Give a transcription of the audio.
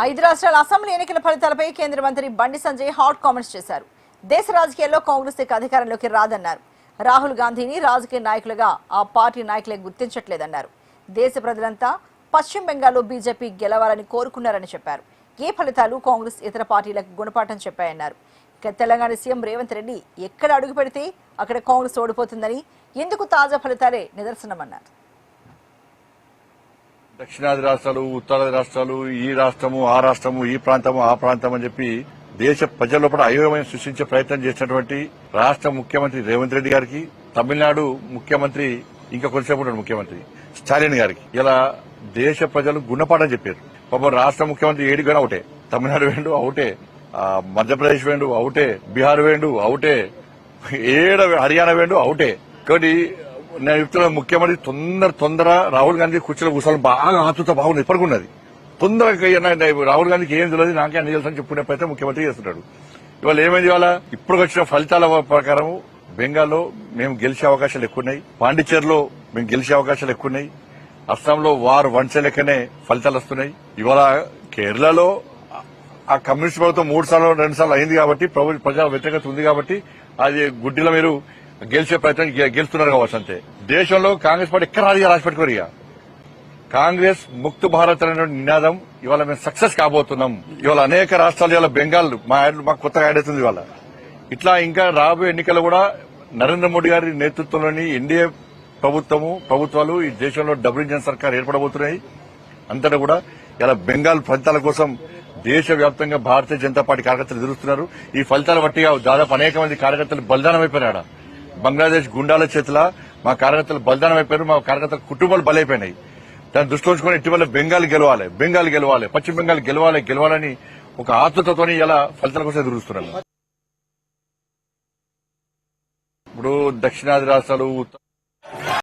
ఐదు రాష్ట్రాల అసెంబ్లీ ఎన్నికల ఫలితాలపై కేంద్ర మంత్రి బండి సంజయ్ హాట్ కామెంట్స్ చేశారు. దేశ రాజకీయాల్లో కాంగ్రెస్ అధికారంలోకి రాదన్నారు. రాహుల్ గాంధీని రాజకీయ నాయకులుగా ఆ పార్టీ నాయకులే గుర్తించట్లేదన్నారు. దేశ ప్రజలంతా పశ్చిమ బెంగాల్లో బీజేపీ గెలవాలని కోరుకున్నారని చెప్పారు. ఏ ఫలితాలు కాంగ్రెస్ ఇతర పార్టీలకు గుణపాఠం చెప్పాయన్నారు. ఇక తెలంగాణ సీఎం రేవంత్ రెడ్డి ఎక్కడ అడుగు పెడితే అక్కడ కాంగ్రెస్ ఓడిపోతుందని, ఎందుకు తాజా ఫలితాలే నిదర్శనమన్నారు. దక్షిణాది రాష్ట్రాలు, ఉత్తరాది రాష్ట్రాలు, ఈ రాష్ట్రము ఆ రాష్ట్రము, ఈ ప్రాంతము ఆ ప్రాంతం అని చెప్పి దేశ ప్రజల లోపల అయోమయం సృష్టించే ప్రయత్నం చేసినటువంటి రాష్ట్ర ముఖ్యమంత్రి రేవంత్ రెడ్డి గారికి, తమిళనాడు ముఖ్యమంత్రి ఇంకా కొంచెంసేపు ముఖ్యమంత్రి స్టాలిన్ గారికి ఇలా దేశ ప్రజలు గుణపాఠం చెప్పారు. పాపం రాష్ట్ర ముఖ్యమంత్రి ఏడికైనా అవుటే, తమిళనాడు వేండు అవుటే, మధ్యప్రదేశ్ వేండు అవుటే, బీహార్ వేండు అవుటే, హర్యానా వేండు అవుటే. కాబట్టి నేను చెప్తున్న ముఖ్యమంత్రి తొందర రాహుల్ గాంధీ కుర్చీలో కూర్చోవాలి బాగా ఆతృత బాగుంది, ఇప్పటికున్నది. తొందరగా రాహుల్ గాంధీకి ఏం తెలియదు, నాకే అన్ని తెలుసు అని చెప్పుకునే ప్రయత్నం ముఖ్యమంత్రి చేస్తున్నాడు. ఇవాళ ఏమైంది, ఇవాళ ఇప్పుడు వచ్చిన ఫలితాల ప్రకారం బెంగాల్లో మేము గెలిచే అవకాశాలు ఎక్కువన్నాయి, పాండిచ్చేరిలో మేము గెలిచే అవకాశాలు ఎక్కువన్నాయి, అస్సాంలో వారు వన్సే లెక్కనే ఫలితాలు వస్తున్నాయి. ఇవాళ కేరళలో ఆ కమ్యూనిస్ట్ ప్రభుత్వం 3 సార్లు 2 సార్లు అయింది కాబట్టి ప్రజల వ్యతిరేకత ఉంది కాబట్టి అది గుడ్డిలో మీరు గెలిచే ప్రయత్నం గెలుస్తున్నారు కావచ్చు అంతే. దేశంలో కాంగ్రెస్ పార్టీ ఎక్కడ రాసి పెట్టుకోరు. ఇక కాంగ్రెస్ ముక్త్ భారత్ అనే నినాదం ఇవాళ మేము సక్సెస్ కాబోతున్నాం. ఇవాళ అనేక రాష్ట్రాలు, ఇవాళ బెంగాల్ మాకు కొత్తగా యాడ్ అవుతుంది. ఇవాళ ఇట్లా ఇంకా రాబోయే ఎన్నికలు కూడా నరేంద్ర మోడీ గారి నేతృత్వంలోని ఎన్డీఏ ప్రభుత్వాలు ఈ దేశంలో డబుల్ ఇంజన్ సర్కార్ ఏర్పడబోతున్నాయి. అంతటా కూడా ఇలా బెంగాల్ ఫలితాల కోసం దేశవ్యాప్తంగా భారతీయ జనతా పార్టీ కార్యకర్తలు ఎదురుస్తున్నారు. ఈ ఫలితాల బట్టిగా దాదాపు అనేక మంది కార్యకర్తలు బలిదానం అయిపోయినాడు. బంగ్లాదేశ్ గుండాల చేతుల మా కార్యకర్తలు బలిదానం అయిపోయారు, మా కార్యకర్తల కుటుంబాలు బలైపోయినాయి. దాన్ని దృష్టిలో ఉంచుకొని ఇటీవల బెంగాల్ గెలవాలి, పశ్చిమ బెంగాల్ గెలవాలని ఒక ఆతృతతోని ఇలా ఫలితాల కోసం ఎదురుస్తున్నారు. ఇప్పుడు దక్షిణాది రాష్ట్రాలు